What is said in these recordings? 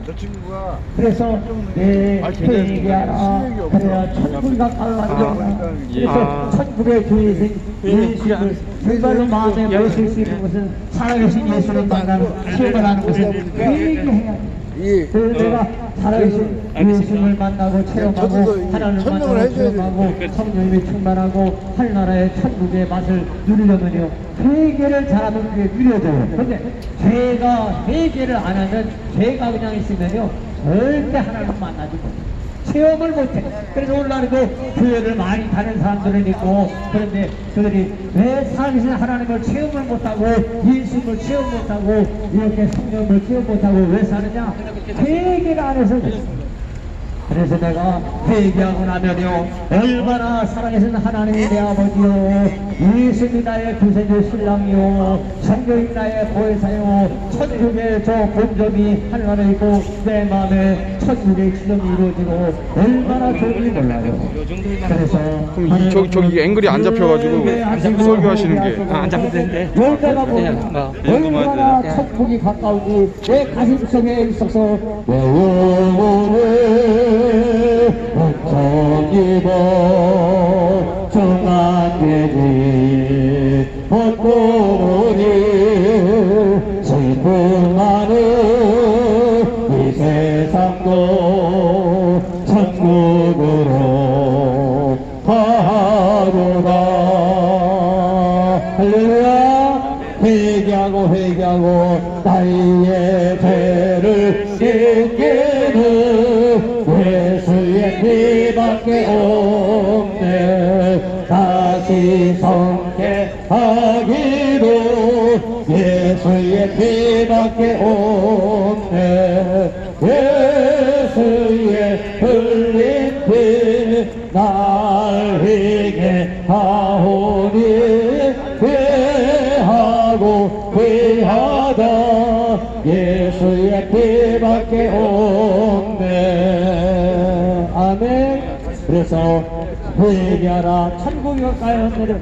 저 친구가 그래서 내 회개하라 그래야 천국이가 갈라지겠구나. 그래서 천국의 주이신 예수를 정말로 마음에 모실 수 있는 것은 살아계신 예수를 만나는 시험을 하는 것은 회개해야 돼. 내가 살아계신 예수를 만나고 체험하고 하나님을 만나고 체험하고 성령님이 충만하고 하늘나라의 천국의 맛을 누리려면요 회개를 잘하면 그게 누려져요. 그런데 죄가 회개를 안 하면 죄가 그냥 있으면요 절대 하나님을 만나지 못해요. 체험을 못해. 그래서 오늘날에도 교회를 많이 가는 사람들은 있고, 그런데 그들이 왜 살아계신 하나님을 체험을 못하고 예수님을 체험 못하고 이렇게 성령을 체험 못하고 왜 사느냐? 회개를 안 해서 그래요. 그래서 내가 회개하고 나면요 얼마나 살아계신 하나님이 내 아버지요 예수님이 나의 구세주 신랑이요 성령이 나의 보혜사요 천국의 저 본점이 하늘나라에 있고 내 마음에 천국의 지점이 이루어지고 얼마나 좋은지 몰라요. 그래서 그럼 저기 앵글이 안 잡혀가지고 설교하시는 게 안 잡히는데 열대가 보면 얼마나 천국이 가까운지 내 가슴속에 있어서 내 영혼을 천기도 정한되지 못보니 슬픔하는 이 세상도 천국으로 가로다. 할렐루야. 회개하고 나의 죄를 깨는 예수의 피밖에 없네. 다시 성회하기도 예수의 피밖에 없네. 예수의 흘린 피 날 회개하오니 회하다 예수의 피밖에 없네. 아멘. 그래서 회개하라 천국이 가까이 왔느니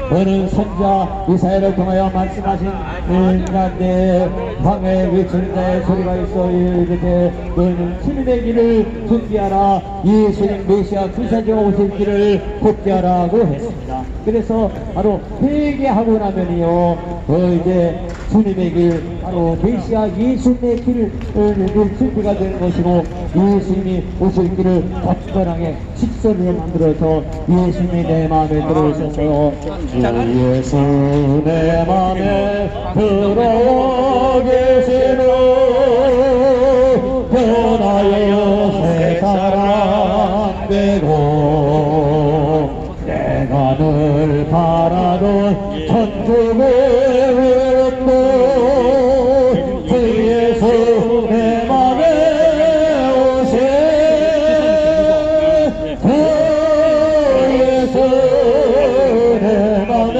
너는 선자 이사야를 통하여 말씀하신 인간의 방에 외치는 자의 소리가 있어 이르되 너는 주님의 길을 준비하라 예수님 메시아 구세주가 오실 길을 곧게하라고 했습니다. 그래서 바로 회개하고 나면이요 이제 주님의 길 바로 메시아 예수님의 길을 준비가 되는 것이고 예수님이 오실 길을 걷건하게 직선으로 만들어서 예수님이 내 마음에 들어오셔서 예수 내 마음에 들어와 계시는 변화여 새 사람 되고 내가 늘 바라는 천국의 외롭고 주 예수 내 맘에 오세 주 예수 내 맘에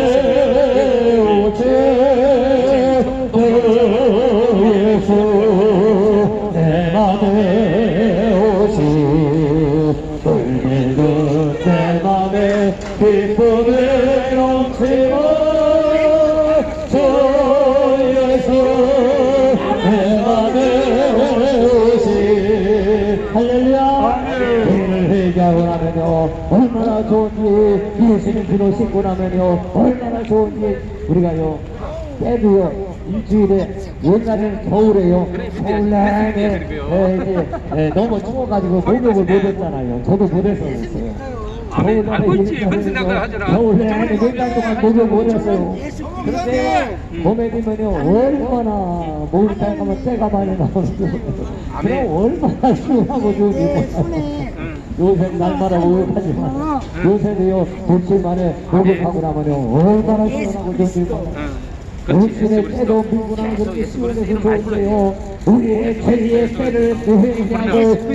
오세 주 예수 내 맘에 오시 돌리는 내 맘에 기쁨을 넘치고 주 예수 내 맘에 오시 할렐루야. 오늘 회개하고 나면요 얼마나 좋은지 예수님 피로 씻고 나면요 얼마나 좋은지 우리가요 때도요 일주일에 옛날에는 겨울에요 겨울 내내 너무 추워가지고 목욕을 못했잖아요. 저도 못해서 그랬어요. 겨울 내내 몇달 동안 목욕 못했어요. 그런데 봄에 되면요 얼마나 목욕 가면 때가 많이 나오는데 그럼 얼마나 시원하고 좋은지 요새 날마다 목욕하지만 요새도요 며칠 만에 목욕하고 나면요 얼마나 시원하고 좋은지 당신의 때도 밀고 나는 것이 시원해서 좋은데요 우리의 죄의 때를 회개하고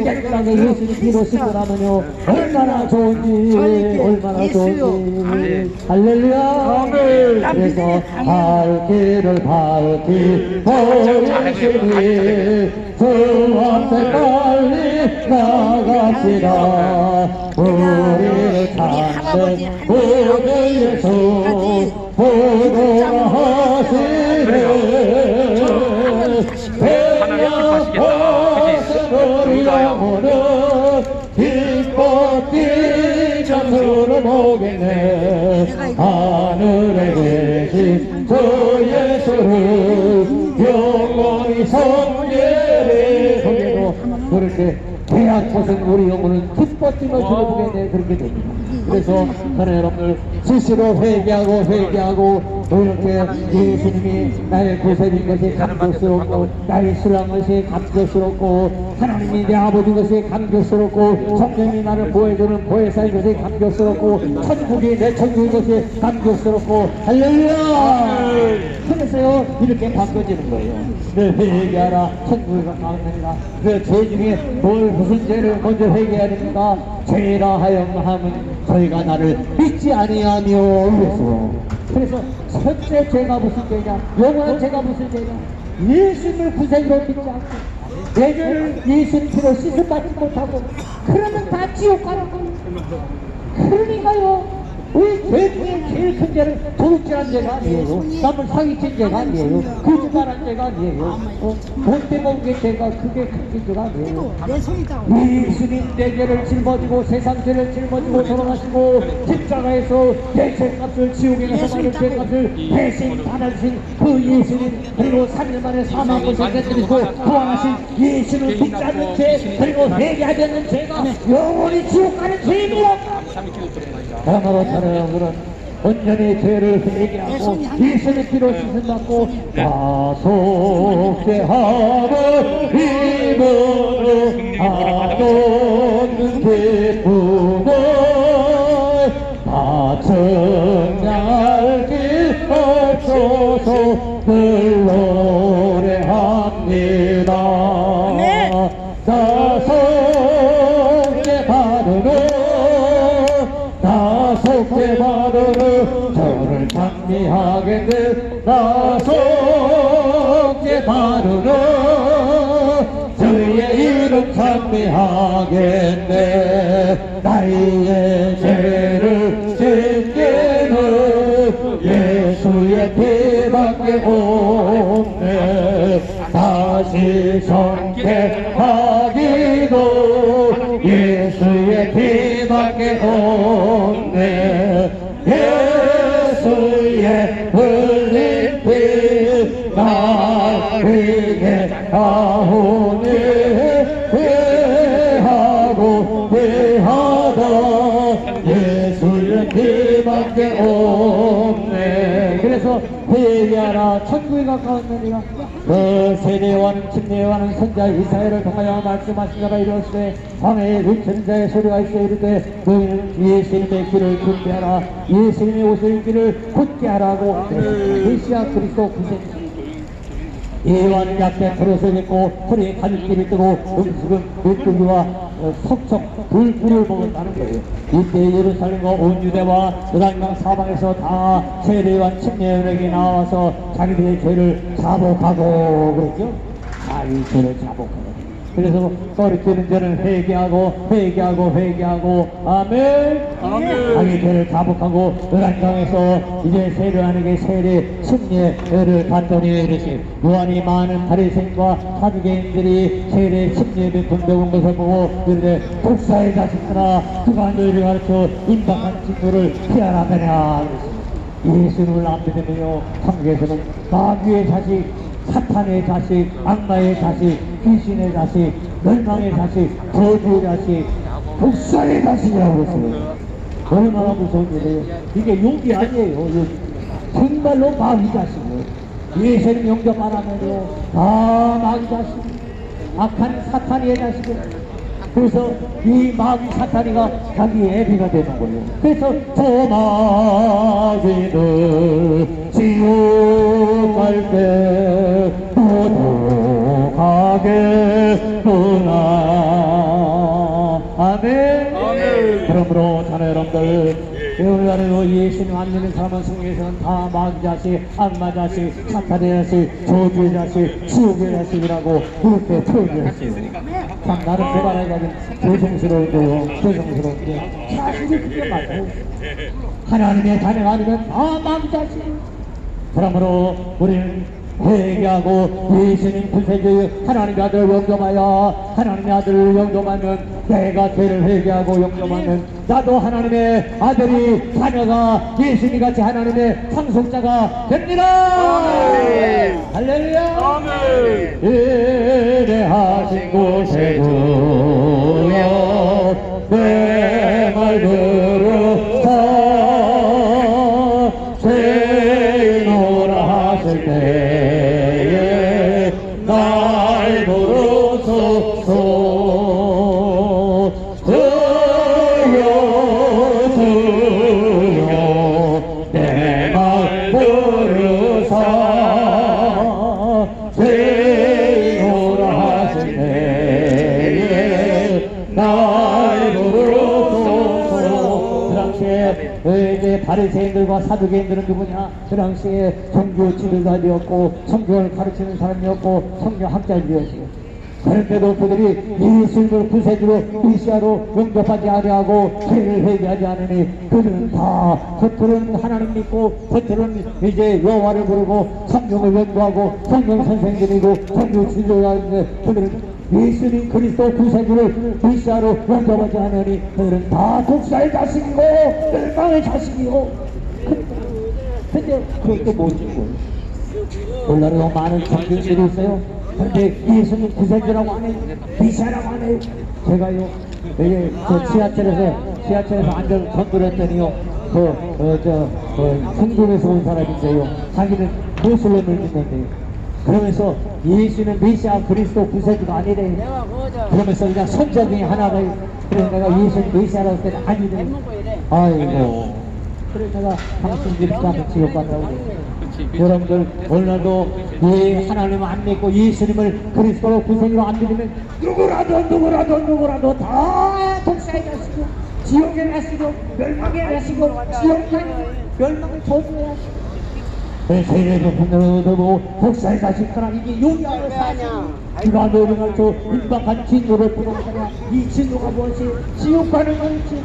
깨끗하게 예수님 피로 씻고 나면요 얼마나 좋은지 얼마나 좋은지 할렐루야. 그래서 밝기를 밝히 보이시니 주한테 빨리 나갑시다. 우리를 찾는 구주 예수 보도하시네. 하나님 기뻐하시겠다. 영혼은 기뻐 뛰며 들어보겠네. 하늘에 계신 저 예수를 영원히 성례해. 거기에도 그렇게 계약 것은 우리 영혼은 기뻐 뛰며 들어보겠네. 그렇게 됩니다. 그래서 저는 여러분들 스스로 회개하고 또 이렇게 예수님이 나의 구세인 것이 감격스럽고 나의 신랑 것이 감격스럽고 하나님이 내 아버지 것이 감격스럽고 성령이 나를 보호해주는 보혜사인 것이 감격스럽고 천국이 내 천국인 것이 감격스럽고 할렐루야. 그래서요 이렇게 바뀌어지는 거예요. 회개하라 천국에 가까우니라. 그 죄 중에 무슨 죄를 먼저 회개해야 됩니까? 죄라 하여하면 저희가 나를 믿지 아니하며. 그래서 첫째 죄가 무슨 죄냐? 영원한 죄가 무슨 죄냐? 예수님을 구세주로 믿지 않고 내 죄를 예수님 피로 씻음받지 못하고 그러면 다 지옥 가는 거예요. 그러니까요 우리 죄 중에 제일 큰 죄는 도둑질한 죄가 아니에요. 남을 사기친 죄가 아니에요. 거짓말한 죄가 아니에요. 돈 떼먹은 게 죄가 그게 큰 죄가 아니에요. 예수님 내 죄를 짊어지고 세상 죄를 짊어지고 돌아가시고 십자가에서 내 죄값을 지옥에 가서 받은 죄값을 대신 받아주신 그 예수님 그리고 3일 만에 사망을 생겨드리고 부활하신 예수를 믿지 않는 죄 그리고 회개하지 않는 죄가 영원히 지옥 가는 죄입니다. 그러므로 저는 온전히 죄를 회개하고 예수의 피로 씻음받고 다속죄함을 입으로 하던 기쁨을 다 청량할 길 없어서 늘 노래합니다. 다속죄 받으러 저를 찬미하겠네. 다속죄 받으러 저의 이름 찬미하겠네. 나의 죄를 씻기는 예수의 피밖에 없네. 다시 성택하기도 예수의 피밖에 없네. 예수의 흘린 피 나에게 하오니 회하다 예수의 피밖에 없네. 그래서 회개하라 천국에 가까웠느니라. 그 세례와는 침례와는 선자 이사야를 통하여 말씀하신 자가 이르시되 밤에 외치는 자의 소리가 있어 이르되 너희는 예수님의 길을 굳게 하라. 예수님이 오실 길을 굳게 하라고. 메시아 그리스도 구세주 예와는 약대 털옷을 입고 허리에 가죽띠를 뜨고 음식은 물고기와 석석 불꿀을 먹었다는 거예요. 이때 예루살렘과 온 유대와 요단강 사방에서 다 세례요한 침례요한에게 나와서 자기들의 죄를 자복하고 그랬죠. 자기 죄를 자복하고. 그래서 거리끼는 죄는 회개하고 아멘. 자기 죄를 자복하고 요단강에서 이제 세례요한에게 세례 침례를 받더니 이렇게 요한이 많은 바리새인과 사두개인들이 세례 침례를 돈배운 것을 보고 이르되 독사의 자식들아 그가 너희를 가르쳐 임박한 친구를 피하라느냐. 예수님을 안 믿으면요 한국에서는 마귀의 자식, 사탄의 자식, 악마의 자식, 귀신의 자식, 멸망의 자식, 저주의 자식, 독사의 자식이라고 그랬어요. 얼마나 무서운 일이에요. 이게 욕이 아니에요. 욕. 정말로 마귀 자식이에요. 예수님 영접 안 하면요 다 마귀 자식, 악한 사탄의 자식이에요. 그래서 이 마귀 사탄이가 자기 애비가 되는 거예요. 그래서 저 마귀들 지옥 갈 때 모두 가겠구나. 아멘. 그러므로 자네 여러분들 오늘날에도 예수님 안 믿는 사람은 성경에서는 다 마귀 자식, 악마 자식, 사탄의 자식, 저주의 자식, 지옥의 자식이라고 그렇게 표현을 했어요. 참 나는 그 말하기는 죄송스러운데 사실이 그게 맞아요. 하나님의 자녀가 아니면 다 마귀 자식. 그러므로 우리는 회개하고 예수님 구세주 하나님의 아들을 영접하여 하나님의 아들을 영접하면 내가 죄를 회개하고 영접하면 나도 하나님의 아들이 자녀가 예수님 같이 하나님의 상속자가 됩니다. 할렐루야. 예배하신 곳에 두여 내 말 들으사 죄인오라 하실 때에 날 부르소서. 주여 내 말 부르사 죄인오라 하실 때에 날 부르소서. 그 당시에 이제 바리새인들과 사두개인들은 누구냐? 그 당시에 종교 지도자들이었고 성경을 가르치는 사람이었고 성경학자들이었고, 그런데도 그들이 예수님을 구세주로 메시아로 영접하지 아니하고 죄를 회개하지 않으니 그들은 다 겉으로는 하나님 믿고 겉으로는 이제 여호와를 부르고 성경을 연구하고 성경 선생님이고 종교 지도자인데 그들은 예수님 그리스도 구세주를 메시아로 영접하지 않으니 그들은 다 독사의 자식이고 멸망의 자식이고. 근데 그것도 모르고 오늘날에 많은 정교들이 있어요. 그런데 예수님 구세주라고 안 해요. 메시아라고 안 해요. 제가요 여기 저 지하철에서 앉아서 전도를 했더니요 중동에서 온 사람인데요 자기는 모슬림을 믿는데요 그러면서 예수는 메시아 그리스도 구세주가 아니래요. 그러면서 그냥 선자 중에 하나래요. 그래서 내가 예수는 메시아라고 했더니 아니래요. 아이고, 그래서 내가 당신 믿으면 지옥 간다고 그래요. 여러분들 오늘도 이 하나님을 안 믿고 예수님을 그리스도로 구세주로 안 믿으면 누구라도 다 독사에 가시고 지옥에 가시고 멸망에 가시고 지옥에 멸망을 저주해야 하시고 세례도 분노도 독사에 가시거나 이게 용이하여 사냐. 누가 너를 가르쳐 임박한 진노를 보내거나 이 진노가 무엇이 지옥 가는 것이지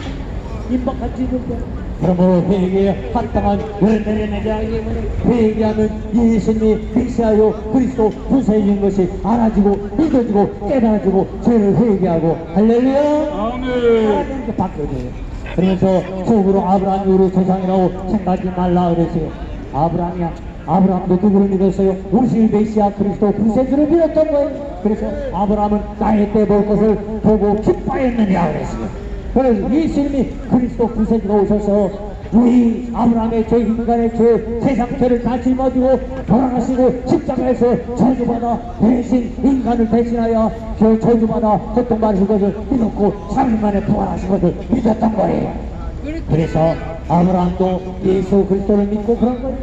임박한 진노가. 그러므로 회개에 합당한 열매를 맺어야 하기 때문에 회개하면 예수님이 메시아요 그리스도 구세주인 것이 알아지고 믿어지고 깨달아지고 죄를 회개하고 할렐루야. 하나님께 바뀌어져요. 그러면서 속으로 아브라함이 우리 조상이라고 생각하지 말라 그랬어요. 아브라함이야. 아브라함도 누구를 믿었어요? 우리 메시아 그리스도 구세주를 믿었던 거예요. 그래서 아브라함은 나의 때 볼 것을 보고 기뻐했느냐 그랬어요. 그래서 예수님이 그리스도 구세주가 오셔서 우리 아브라함의 죄, 인간의 죄, 세상 죄를 다 짊어지고 돌아가시고 십자가에서 저주받아 대신 인간을 대신하여 저주받아 고통받으신 것을 믿었고 3일 만에 부활하신 것을 믿었던 거예요. 그래서 아브라함도 예수 그리스도를 믿고 그런 거예요.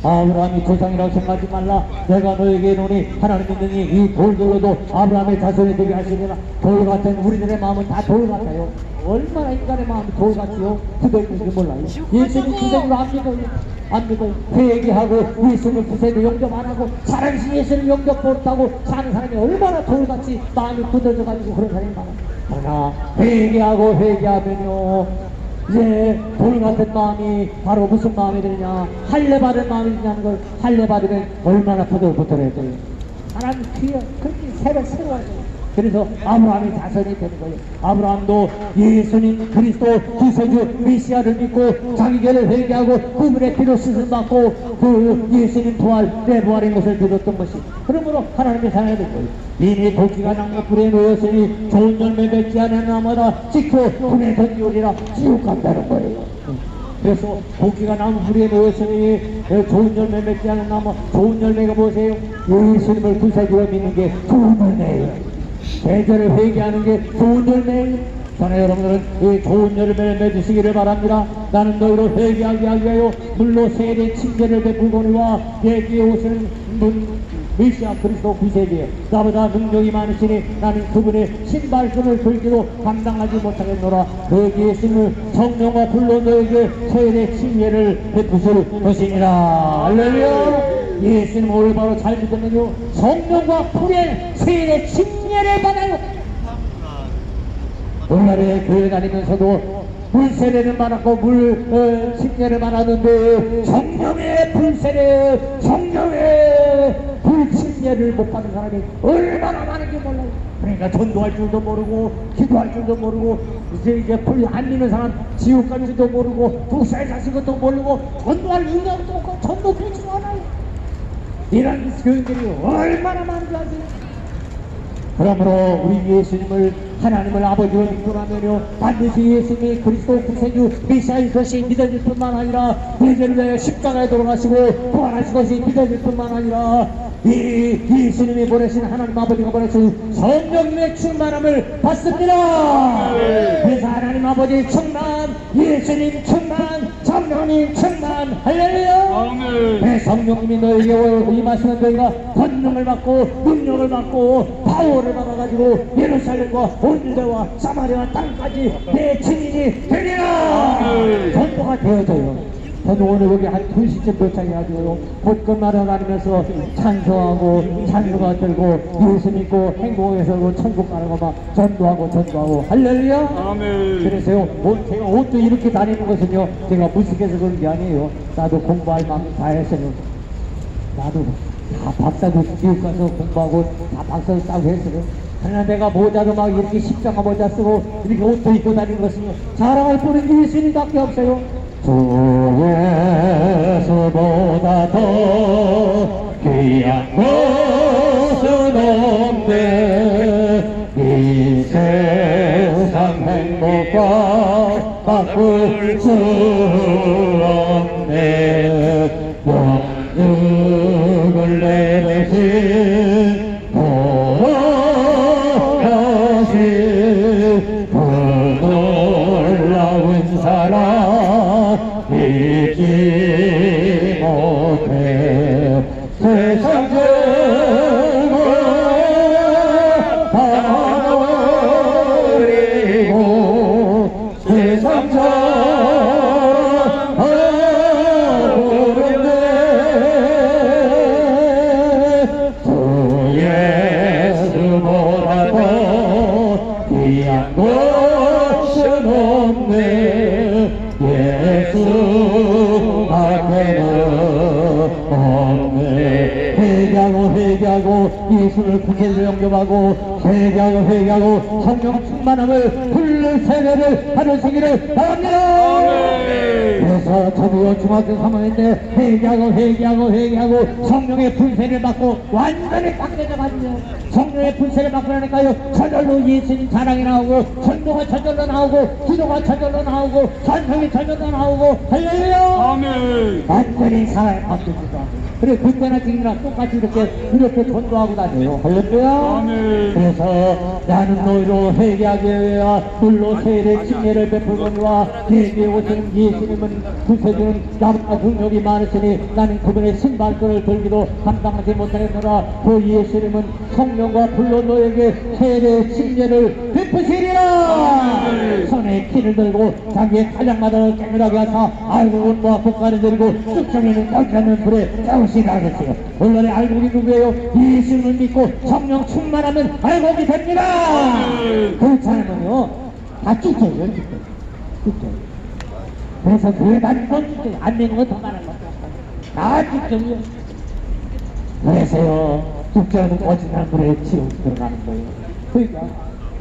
아브라함이 조상이라고 생각하지 말라. 내가 너에게 이르노니 하나님 믿느니 이 돌들로도 아브라함의 자손이 되게 하시리라. 돌 같은 우리들의 마음은 다 돌 같아요. 얼마나 인간의 마음이 돌 같지요? 굳어있는지 몰라요. 예수님 구세주를 안 믿어요. 회개하고 예수님 구세주 영접 안 하고 살아계신 예수님 영접 못하고 사는 사람이 얼마나 돌같이 마음이 굳어져가지고 그런 사람이 많아요. 그러나 회개하고 회개하면요 이제 돌 같은 마음이 바로 무슨 마음이 되느냐, 할례 받은 마음이 되냐는 걸 할례 받으면 얼마나 부들부들해야 돼요. 하나님 귀여 그렇게 새로워져요. 그래서 아브라함이 자손이 되는 거예요. 아브라함도 예수님 그리스도 구세주 메시아를 믿고 자기 죄를 회개하고 그분의 피로 씻음 받고 그 예수님 부활 내 부활인 것을 믿었던 것이 그러므로 하나님의 사랑이 될 거예요. 이미 도끼가 나무불에 놓였으니 좋은 열매 맺지 않은 나무마다 지켜 불에 던지우리라 지옥 간다는 거예요. 그래서 도끼가 나무불에 놓였으니 좋은 열매 맺지 않은 나무, 좋은 열매가 뭐세요? 예수님을 구세주로 믿는 게 좋은 열매예요. 대죄를 회개하는 게 좋은 열매예요. 저는 여러분들은 이 좋은 열매를 맺으시기를 바랍니다. 나는 너희로 회개하게 하기 위하여 물로 세례 칭죄를 베풀거니와 예기에 오시는 메시아 그리스도 구세주에 나보다 능력이 많으시니 나는 그분의 신발끈을 들기도 감당하지 못하겠노라. 그 예수님을 성령과 불로 너에게 세례 칭죄를 베푸실 것이니라. 할렐루야. 예수님 올바로 잘 믿으면요 성령과 불의 세례 칭례를 받아요. 오늘날에 교회 다니면서도 불세례를 받았고 칭례를 받았는데 성령의 불세례, 성령의 나라의 불침례를 못 받은 사람이 얼마나 많은지 몰라요. 그러니까 전도할 줄도 모르고 기도할 줄도 모르고 이제 불 안 믿는 사람 지옥 갈 줄도 모르고 독사에 자신 것도 모르고 전도할 의무도 없고 전도 되지도 않아요. 이런 교인들이 얼마나 많은지 아세요? 그러므로 우리 예수님을 하나님을 아버지로 믿고 나면요 반드시 예수님이 그리스도 구세주 메시아인 것이 믿어질 뿐만 아니라 우리들을 위해 십자가에 돌아가시고 부활하신 것이 믿어질 뿐만 아니라 이 예수님이 보내신 하나님 아버지가 보내신 성령의 충만함을 받습니다. 그래서 하나님 아버지 충만, 예수님 충만, 성령님 충만, 할렐루야. 네, 성령님이 너에게 임하시는 너희가 권능을 받고 능력을 받고 파워를 받아가지고 예루살렘과 온 유대와 사마리아 땅까지 내 증인이 되리라. 전도가 되어져요. 저도 오늘 여기 한 2시쯤 도착해가지고 곳곳마다 다니면서 찬송하고 찬송가 들고 예수 믿고 행복해서 천국 가는 거 막 전도하고 할렐루야. 아멘. 그래서요 제가 옷도 이렇게 다니는 것은요 제가 무식해서 그런 게 아니에요. 나도 공부할 만큼 다 했어요. 나도 다 박사도 미국 가서 공부하고 다 박사도 따고 했어요. 그러나 내가 모자도 막 이렇게 십자가 모자 쓰고 이렇게 옷도 입고 다니는 것은 자랑할 뿐인 예수님밖에 없어요. 주 예수보다 더 귀한 것은 없네. 이 세상 행복과 바꿀 수 없네. 영육을 내리신 보라신 그 놀라운 사랑 잊지 못해. 세상 죄고 버리고 세상 버렸네. 주 예수보다 더 귀한 것은 없네. 예수 앞에는 없네. 회개하고 예수를 구세주로 영접하고 회개하고 성령 충만함을 풀는 세례를 받으시기를 바랍니다. 그래서 저도 중학교 3학년인데 회개하고 성령의 불세를 받고 완전히 바뀌어져 가지고 성령의 불세를 받고 나니까요 저절로 예수님 자랑이 나오고 전도가 저절로 나오고 기도가 저절로 나오고 전성이 저절로 나오고 할렐루야. 아멘. 완전히 사랑이 바뀌어진다. 그래 그때나 지금이나 똑같이 이렇게 전도하고 다녀요. 할렐루야. 아멘. 그래서 나는 너희로 회개하게 하여 불로 세례 침례를 베풀거니와 내게 오시는 예수님은 구세주는 나보다 능력이 많으시니 나는 그분의 신발끈을 들기도 감당하지 못하겠노라. 그 예수님은 성령과 불로 너에게 세례 침례를 베푸시리라. 손에 키를 들고 자기의 타작마다를 깨끗하게 하사 알곡은과 국가를 들고 쑥정이는 꺾이는 불에 싸우시라 하셨어요. 물론에 알곡이 누구예요? 예수님을 믿고 성령 충만하면 알곡이 됩니다. 그렇지 않으면요 다 찢어요. 그래서 교회 다니는 건 찢어요. 안 되는 건 더 많은 것 다 찢어요. 그래서요 찢어는 거짓말 물에 지옥 들어가는 거예요. 그러니까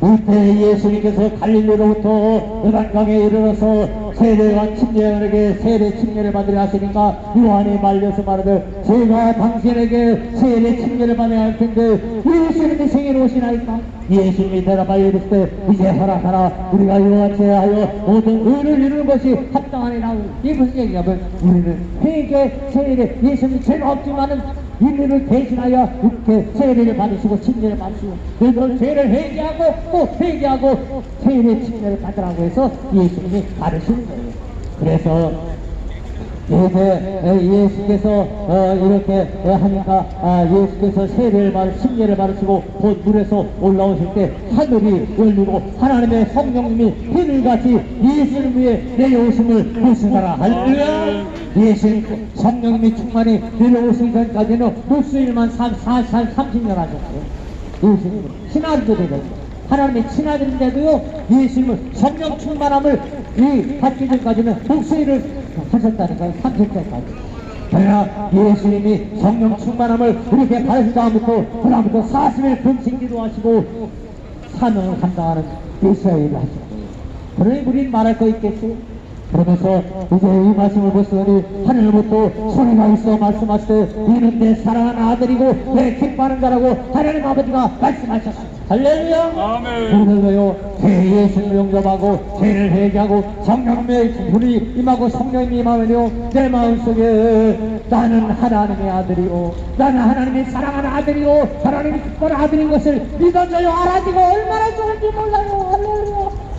이때 예수님께서 갈릴리로부터 요단강에 이르러서 세례와 침례에게 세례 침례를 받으려 하시니까 요한이 말려서 말하되 제가 당신에게 세례 침례를 받아야 할 텐데 예수님이 생애로 오시나이까. 예수님이 대답하여 이르시되 이제 허락하라. 우리가 요한 제하여 모든 의를 이루는 것이 합당하니라. 이 무슨 얘기냐면 우리는 회개 세례 예수님이 죄가 없지만은 인류를 대신하여 이렇게 세례를 받으시고 침례를 받으시고 그래서 죄를 회개하고 또 회개하고 세례 침례를 받으라고 해서 예수님이 받으시는 거예요. 그래서 예수께서 이렇게 하니까 예수께서 세례를 침례를 받으시고 곧 물에서 올라오실 때 하늘이 열리고 하나님의 성령님이 하늘같이 예수님 위에 내려오심을 보시더라. 할렐루야. 예수님 성령님이 충만히 내려오신 전까지는 목수일만 30년 하셨어요. 예수님은 신하들이거든요. 하나님의 친아들인데도요 예수님은 성령 충만함을 받기 전까지는 목소리를 하셨다니까요. 30절까지. 그러나 예수님이 성령 충만함을 이렇게 받으신 다음부터 40일 금식 기도하시고 사명을 감당하는 이스라엘을 하시고, 그러니 우린 말할 거 있겠죠. 그러면서 이제 이 말씀을 보시더니 하늘로부터 소리가 있어 말씀하시되 이는 내 사랑하는 아들이고 내 기뻐하는 자라고 하나님 아버지가 말씀하셨습니다. 할렐루야. 아멘. 그래서요 새 예수를 영접하고 죄를 회개하고 성령의 불이 임하고 성령이 임하면요 내 마음속에 나는 하나님의 아들이요 나는 하나님의 사랑하는 아들이요 하나님의 기뻐하는 아들인 것을 믿어져요 알아지고 얼마나 좋은지 몰라요. 할렐루야.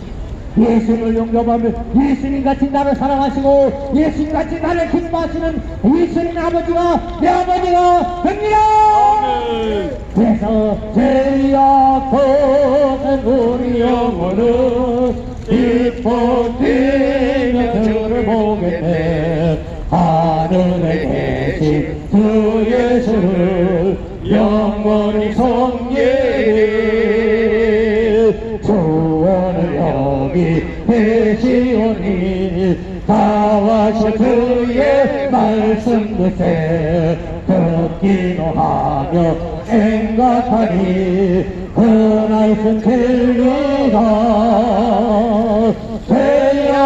예수님을 영접하면 예수님같이 나를 사랑하시고 예수님같이 나를 기뻐하시는 예수님 아버지가 내 아버지가 됩니다. 그래서 제일 약한 우리 영혼은 기뻐 뛰며 주를 보겠네. 하늘에 계신 주 예수를 영원히 섬기리. 주원을 여기 계시오니 다와시 주의 말씀 듣세 듣기도 하며 생각하니 그 말씀 진리다.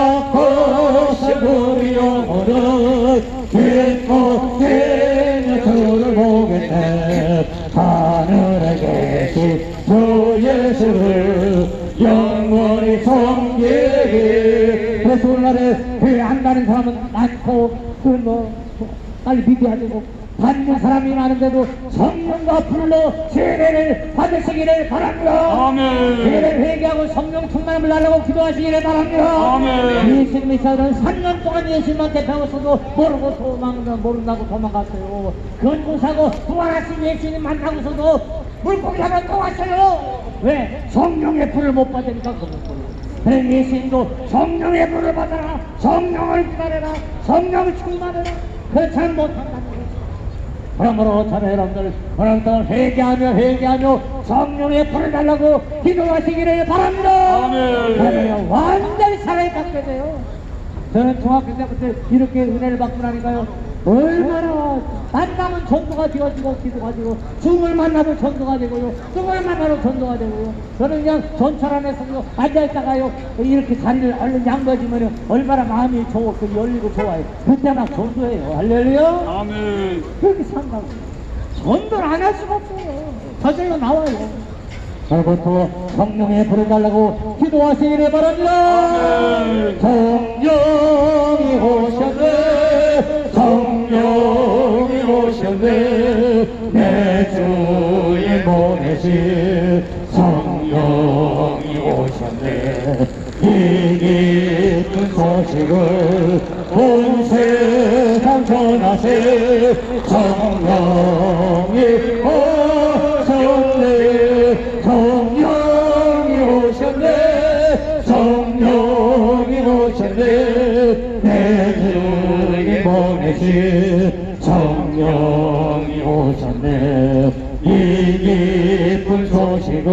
죄악하신 우리 영혼은 기뻐 뛰며 주를 보겠네. 하늘에 계신 주 예수를 영원히 섬기리. 그래서 오늘날에 교회 안 가는 사람은 많고 빨리 믿어야 되고 받는 사람이 많은데도 성령과 불로 세례를 받으시기를 바랍니다. 아멘. 세례를 회개하고 성령 충만함을 달라고 기도하시기를 바랍니다. 아멘. 예수님의 사람은 3년 동안 예수님한테 배웠어도 모른다고 도망갔어요. 근고사고 부활하신 예수님 만나고서도 물고기 하나 또 왔어요. 왜? 성령의 불을 못 받으니까 그렇고. 그래 예수님도 성령의 불을 받아라. 성령을 기다려라. 성령을 충만해라. 그렇지 못한다는 거죠. 그러므로 저는 여러분들 회개하며 성령의 불을 달라고 기도하시기를 바랍니다. 아멘. 그러면 완전히 사랑이 받게 돼요. 저는 중학교 때부터 이렇게 은혜를 받고 나니까요 얼마나 만나면 전도가 되어지고 기도가 되고 죽을 만나면 전도가 되고요 죽을 만나면 전도가 되고요. 저는 그냥 전철 안에서 앉아있다가요 이렇게 자리를 얼른 양보해주면 얼마나 마음이 좋고 열리고 좋아요. 그때 막 전도해요. 할렐루야. 아멘. 그렇게 산다고 전도를 안 할 수가 없어요. 저절로 나와요. 그리고 성령의 불을 달라고 기도하시기를 바랍니다. 성령이 오셨네. 성령이 오셨네. 내 주에 보내신 성령이 오셨네. 이 기쁜 소식을 온 세상 전하세. 성령이 오셨네. 성령이 오셨네. 성령이 오셨네. 내 주에 보내신 성령이 오셨네. 이 기쁜 소식을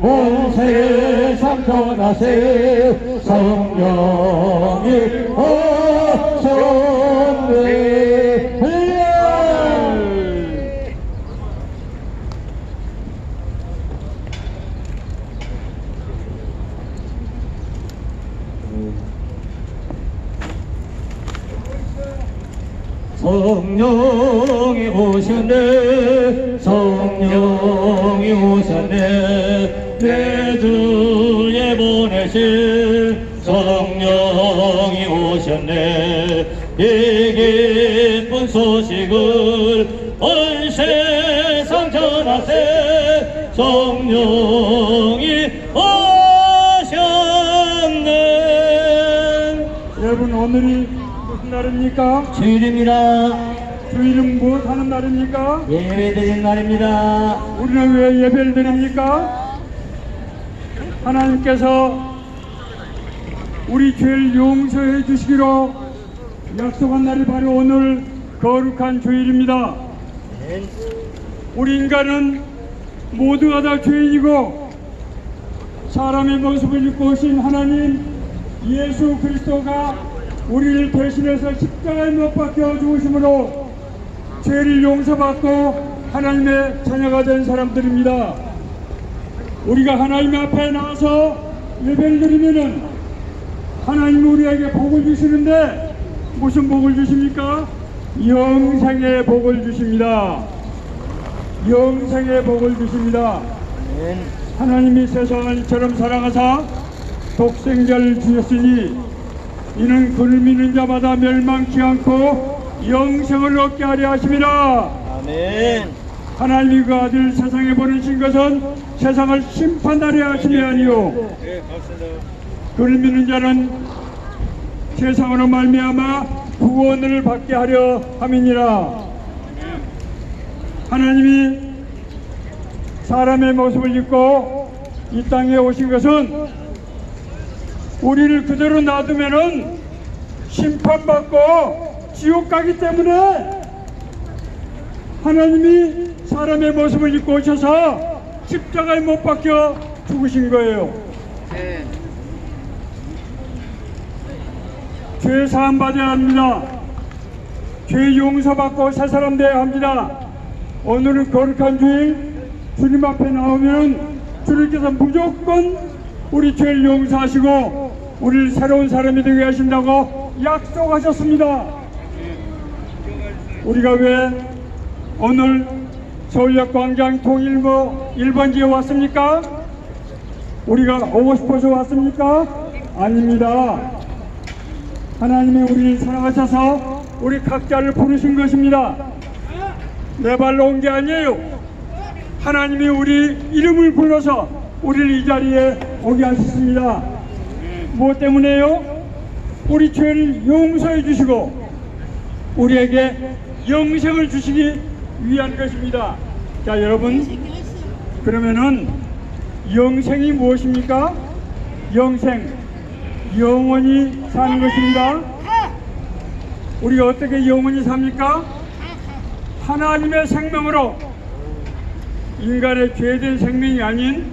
온 세상 전하세. 성령이 오셨네. 성령이 오셨네. 성령이 오셨네. 내 주에 보내신 성령이 오셨네. 이 기쁜 소식을 온 세상 전하세. 성령이 오셨네. 여러분 오늘이 무슨 날입니까? 주일입니다. 주일은 무엇 하는 날입니까? 예배드리는 날입니다. 우리는 왜 예배를 드립니까? 하나님께서 우리 죄를 용서해 주시기로 약속한 날이 바로 오늘 거룩한 주일입니다. 우리 인간은 모두가 다 죄인이고 사람의 모습을 입고 오신 하나님 예수 그리스도가 우리를 대신해서 십자가에 못 박혀 죽으심으로 죄를 용서받고 하나님의 자녀가 된 사람들입니다. 우리가 하나님 앞에 나와서 예배를 드리면은 하나님이 우리에게 복을 주시는데 무슨 복을 주십니까? 영생의 복을 주십니다. 영생의 복을 주십니다. 하나님이 세상을 이처럼 사랑하사 독생자를 주셨으니 이는 그를 믿는 자마다 멸망치 않고 영생을 얻게 하려 하심이라. 아멘. 하나님이 그 아들 세상에 보내신 것은 세상을 심판하려 하심이 아니요 네, 맞습니다. 그를 믿는 자는 세상으로 말미암아 구원을 받게 하려 함이니라. 하나님이 사람의 모습을 입고 이 땅에 오신 것은 우리를 그대로 놔두면은 심판받고 지옥 가기 때문에 하나님이 사람의 모습을 입고 오셔서 십자가에 못 박혀 죽으신 거예요. 죄 사함 받아야 합니다. 죄 용서받고 새 사람 되어야 합니다. 오늘은 거룩한 주일 주님 앞에 나오면 주님께서 무조건 우리 죄를 용서하시고 우리를 새로운 사람이 되게 하신다고 약속하셨습니다. 우리가 왜 오늘 서울역 광장 통일부 1번지에 왔습니까? 우리가 오고 싶어서 왔습니까? 아닙니다. 하나님이 우리를 사랑하셔서 우리 각자를 부르신 것입니다. 내 발로 온 게 아니에요. 하나님이 우리 이름을 불러서 우리를 이 자리에 오게 하셨습니다. 무엇 때문에요? 우리 죄를 용서해 주시고 우리에게 영생을 주시기 위한 것입니다. 자, 여러분, 그러면은 영생이 무엇입니까? 영생, 영원히 사는 것입니다. 우리가 어떻게 영원히 삽니까? 하나님의 생명으로, 인간의 죄된 생명이 아닌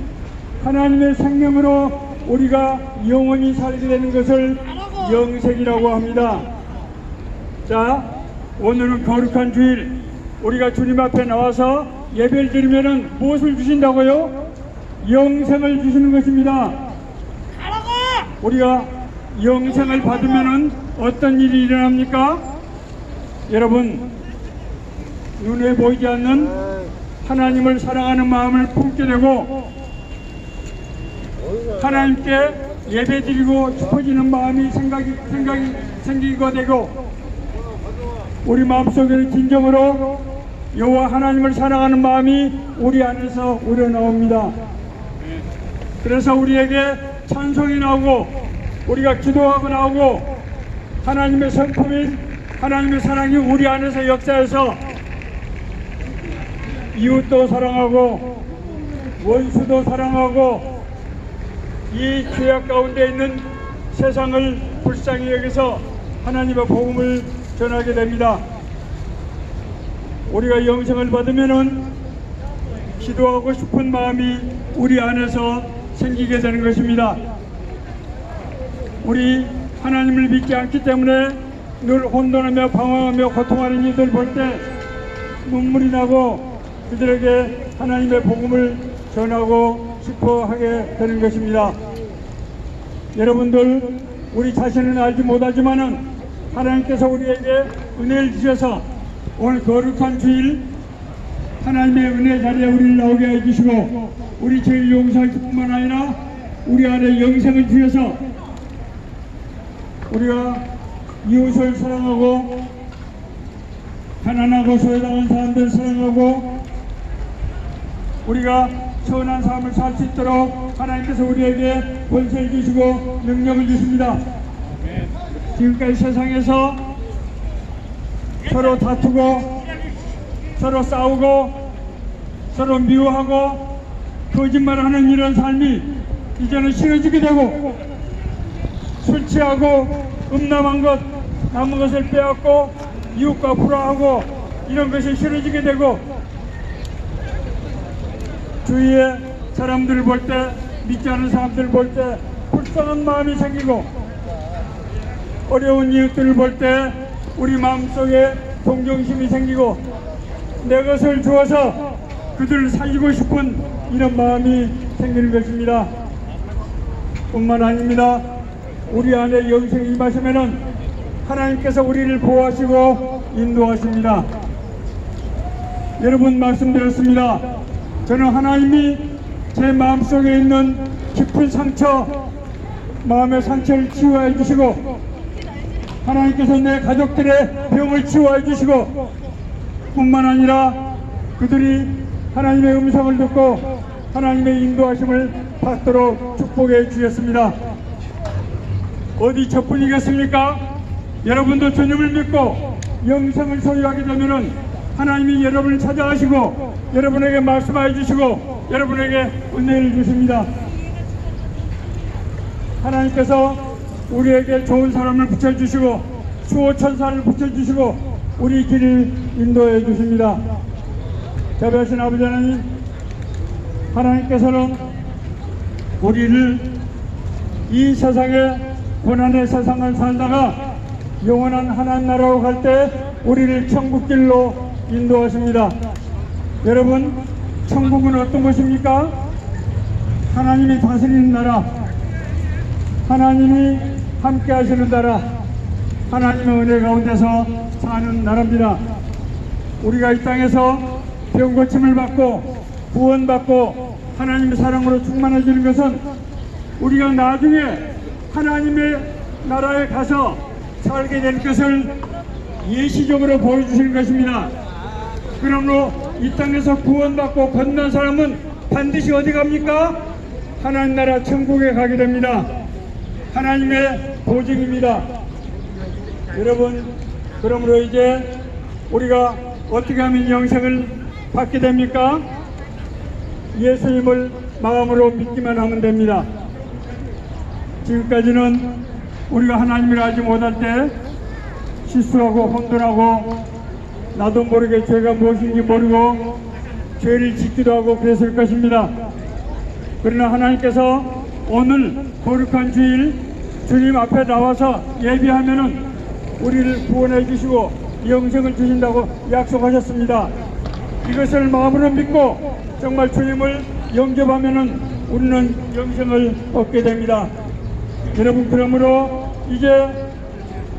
하나님의 생명으로 우리가 영원히 살게 되는 것을 영생이라고 합니다. 자, 오늘은 거룩한 주일, 우리가 주님 앞에 나와서 예배를 드리면은 무엇을 주신다고요? 영생을 주시는 것입니다. 우리가 영생을 받으면은 어떤 일이 일어납니까? 여러분, 눈에 보이지 않는 하나님을 사랑하는 마음을 품게 되고 하나님께 예배드리고 싶어지는 마음이 생각이 생기게 되고 우리 마음속에 진정으로 여호와 하나님을 사랑하는 마음이 우리 안에서 우러나옵니다. 그래서 우리에게 찬송이 나오고 우리가 기도하고 나오고 하나님의 성품인 하나님의 사랑이 우리 안에서 역사해서 이웃도 사랑하고 원수도 사랑하고 이 죄악 가운데 있는 세상을 불쌍히 여기서 하나님의 복음을 전하게 됩니다. 우리가 영생을 받으면은 기도하고 싶은 마음이 우리 안에서 생기게 되는 것입니다. 우리 하나님을 믿지 않기 때문에 늘 혼돈하며 방황하며 고통하는 이들 볼 때 눈물이 나고 그들에게 하나님의 복음을 전하고 싶어 하게 되는 것입니다. 여러분들, 우리 자신은 알지 못하지만은 하나님께서 우리에게 은혜를 주셔서 오늘 거룩한 주일 하나님의 은혜 자리에 우리를 나오게 해주시고 우리 죄를 용서하실 뿐만 아니라 우리 안에 영생을 주셔서 우리가 이웃을 사랑하고 가난하고 소외당한 사람들을 사랑하고 우리가 선한 삶을 살 수 있도록 하나님께서 우리에게 권세를 주시고 능력을 주십니다. 지금까지 세상에서 서로 다투고 서로 싸우고 서로 미워하고 거짓말하는 이런 삶이 이제는 싫어지게 되고 술 취하고 음란한 것, 남은 것을 빼앗고 이웃과 불화하고 이런 것이 싫어지게 되고 주위에 사람들을 볼 때, 믿지 않는 사람들을 볼 때 불쌍한 마음이 생기고 어려운 이웃들을 볼 때 우리 마음속에 동정심이 생기고 내 것을 주어서 그들을 살리고 싶은 이런 마음이 생기는 것입니다. 뿐만 아닙니다. 우리 안에 영생이 임하시면은 하나님께서 우리를 보호하시고 인도하십니다. 여러분 말씀드렸습니다. 저는 하나님이 제 마음속에 있는 깊은 상처, 마음의 상처를 치유해 주시고 하나님께서 내 가족들의 병을 치유해 주시고 뿐만 아니라 그들이 하나님의 음성을 듣고 하나님의 인도하심을 받도록 축복해 주셨습니다. 어디 저뿐이겠습니까? 여러분도 주님을 믿고 영생을 소유하게 되면은 하나님이 여러분을 찾아가시고 여러분에게 말씀해 주시고 여러분에게 은혜를 주십니다. 하나님께서 우리에게 좋은 사람을 붙여주시고 수호천사를 붙여주시고 우리 길을 인도해 주십니다. 자비하신 아버지 하나님, 하나님께서는 우리를 이 세상에 고난의 세상을 살다가 영원한 하나님 나라로 갈 때 우리를 천국길로 인도하십니다. 여러분, 천국은 어떤 곳입니까? 하나님이 다스리는 나라, 하나님이 함께 하시는 나라, 하나님의 은혜 가운데서 사는 나라입니다. 우리가 이 땅에서 병고침을 받고 구원받고 하나님의 사랑으로 충만해지는 것은 우리가 나중에 하나님의 나라에 가서 살게 될 것을 예시적으로 보여주시는 것입니다. 그러므로 이 땅에서 구원받고 건넌 사람은 반드시 어디 갑니까? 하나님 나라 천국에 가게 됩니다. 하나님의 보증입니다. 여러분, 그러므로 이제 우리가 어떻게 하면 영생을 받게 됩니까? 예수님을 마음으로 믿기만 하면 됩니다. 지금까지는 우리가 하나님을 알지 못할 때 실수하고 혼돈하고 나도 모르게 죄가 무엇인지 모르고 죄를 짓기도 하고 그랬을 것입니다. 그러나 하나님께서 오늘 거룩한 주일 주님 앞에 나와서 예비하면은 우리를 구원해 주시고 영생을 주신다고 약속하셨습니다. 이것을 마음으로 믿고 정말 주님을 영접하면은 우리는 영생을 얻게 됩니다. 여러분, 그러므로 이제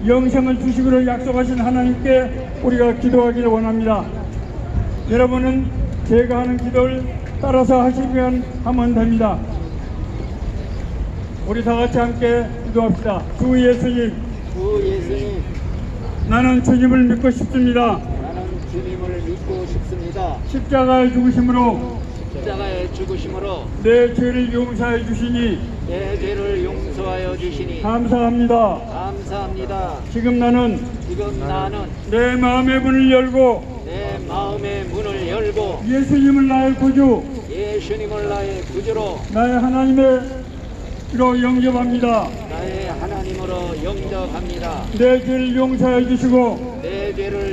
영생을 주시기로 약속하신 하나님께 우리가 기도하기를 원합니다. 여러분은 제가 하는 기도를 따라서 하시면 하면 됩니다. 우리 다 같이 함께 기도합시다. 주 예수님, 나는 주님을 믿고 싶습니다. 나는 주님을 믿고 싶습니다. 십자가의 죽으심으로 십자가의 죽으심으로 내 죄를 용서해 주시니 내 죄를 용서하여 주시니 감사합니다. 감사합니다. 지금 나는 내 마음의 문을 열고 내 마음의 문을 열고 예수님을 나의 구주, 예수님을 나의 구주로 나의 하나님의 로 영접합니다. 나의 하나님으로 영접합니다. 내 죄를 용서해 주시고 내 죄를